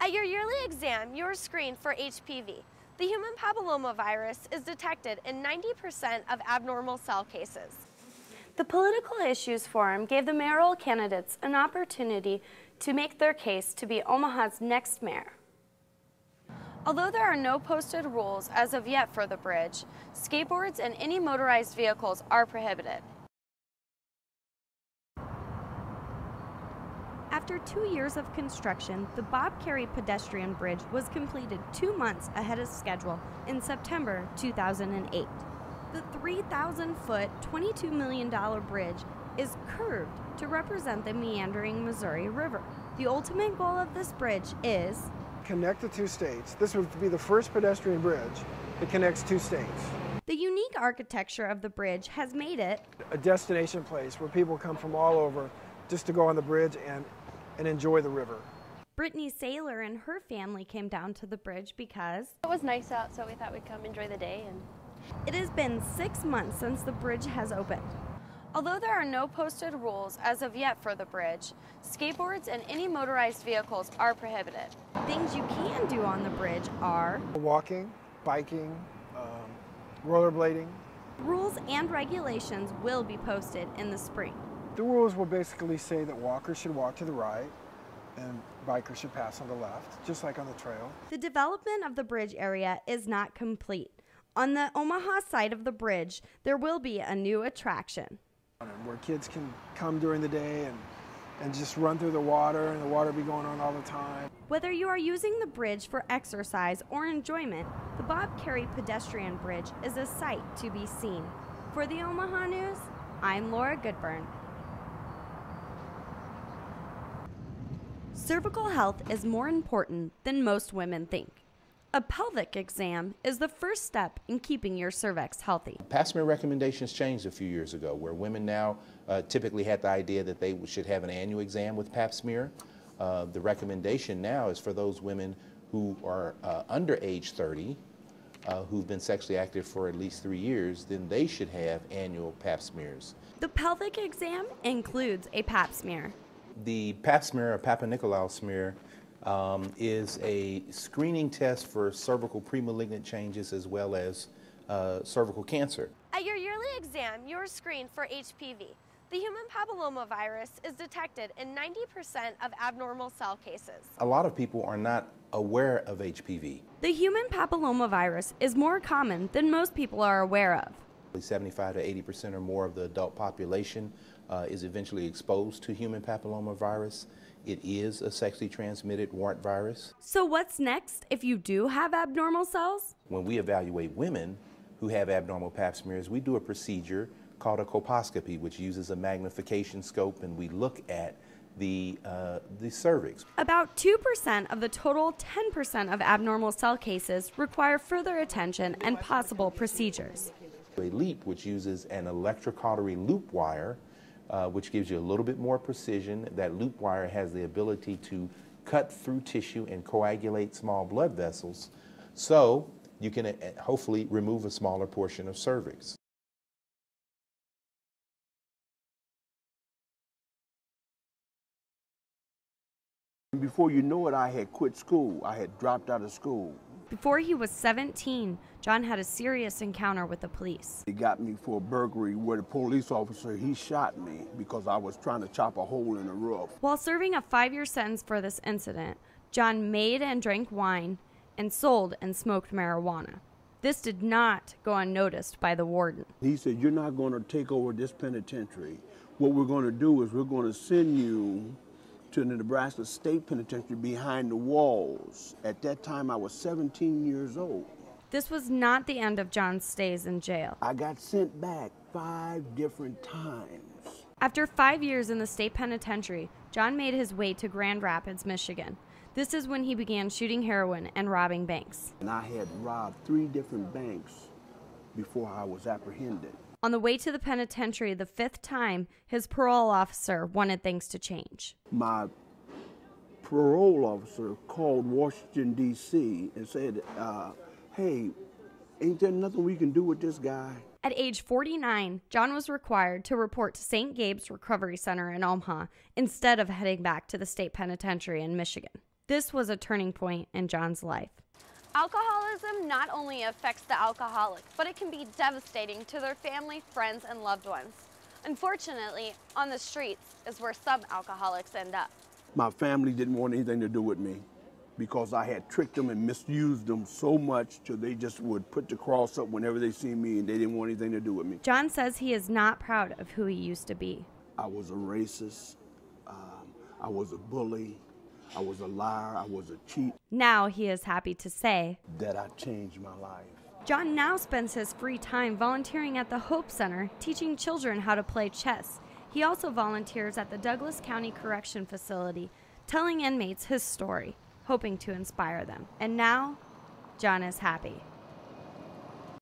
At your yearly exam, you are screened for HPV. The human papillomavirus is detected in 90% of abnormal cell cases. The Political Issues Forum gave the mayoral candidates an opportunity to make their case to be Omaha's next mayor. Although there are no posted rules as of yet for the bridge, skateboards and any motorized vehicles are prohibited. After 2 years of construction, the Bob Carey pedestrian bridge was completed 2 months ahead of schedule in September 2008. The 3,000-foot, $22 million bridge is curved to represent the meandering Missouri River. The ultimate goal of this bridge is connect the two states. This would be the first pedestrian bridge that connects two states. The unique architecture of the bridge has made it a destination place where people come from all over just to go on the bridge and enjoy the river. Brittany Saylor and her family came down to the bridge because it was nice out, so we thought we'd come enjoy the day. It has been 6 months since the bridge has opened. Although there are no posted rules as of yet for the bridge, skateboards and any motorized vehicles are prohibited. Things you can do on the bridge are walking, biking, rollerblading. Rules and regulations will be posted in the spring. The rules will basically say that walkers should walk to the right and bikers should pass on the left, just like on the trail. The development of the bridge area is not complete. On the Omaha side of the bridge, there will be a new attraction, where kids can come during the day and just run through the water, and the water be going on all the time. Whether you are using the bridge for exercise or enjoyment, the Bob Carey pedestrian bridge is a sight to be seen. For the Omaha News, I'm Laura Goodburn. Cervical health is more important than most women think. A pelvic exam is the first step in keeping your cervix healthy. Pap smear recommendations changed a few years ago, where women now typically had the idea that they should have an annual exam with pap smear. The recommendation now is for those women who are under age 30, who've been sexually active for at least 3 years, then they should have annual pap smears. The pelvic exam includes a pap smear. The pap smear, or Papa Nicolau smear, is a screening test for cervical premalignant changes as well as cervical cancer. At your yearly exam, you are screened for HPV. The human papillomavirus is detected in 90% of abnormal cell cases. A lot of people are not aware of HPV. The human papillomavirus is more common than most people are aware of. 75 to 80% or more of the adult population is eventually exposed to human papillomavirus. It is a sexually transmitted warrant virus. So what's next if you do have abnormal cells? When we evaluate women who have abnormal pap smears, we do a procedure called a colposcopy, which uses a magnification scope, and we look at the cervix. About 2% of the total 10% of abnormal cell cases require further attention and possible procedures. A LEAP, which uses an electrocautery loop wire, which gives you a little bit more precision. That loop wire has the ability to cut through tissue and coagulate small blood vessels, so you can hopefully remove a smaller portion of cervix. Before you know it, I had quit school. I had dropped out of school. Before he was 17, John had a serious encounter with the police. They got me for a burglary where the police officer, he shot me because I was trying to chop a hole in the roof. While serving a 5-year sentence for this incident, John made and drank wine and sold and smoked marijuana. This did not go unnoticed by the warden. He said, "You're not going to take over this penitentiary. What we're going to do is we're going to send you to the Nebraska State Penitentiary behind the walls." At that time, I was 17 years old. This was not the end of John's stays in jail. I got sent back 5 different times. After 5 years in the state penitentiary, John made his way to Grand Rapids, Michigan. This is when he began shooting heroin and robbing banks. And I had robbed 3 different banks before I was apprehended. On the way to the penitentiary the 5th time, his parole officer wanted things to change. My parole officer called Washington, D.C. and said, "Hey, ain't there nothing we can do with this guy?" At age 49, John was required to report to St. Gabe's Recovery Center in Omaha instead of heading back to the state penitentiary in Michigan. This was a turning point in John's life. Alcoholism not only affects the alcoholic, but it can be devastating to their family, friends, and loved ones. Unfortunately, on the streets is where some alcoholics end up. My family didn't want anything to do with me because I had tricked them and misused them so much till they just would put the cross up whenever they see me, and they didn't want anything to do with me. John says he is not proud of who he used to be. I was a racist, I was a bully, I was a liar, I was a cheat. Now he is happy to say that I changed my life. John now spends his free time volunteering at the Hope Center, teaching children how to play chess. He also volunteers at the Douglas County Correction Facility, telling inmates his story, hoping to inspire them. And now, John is happy.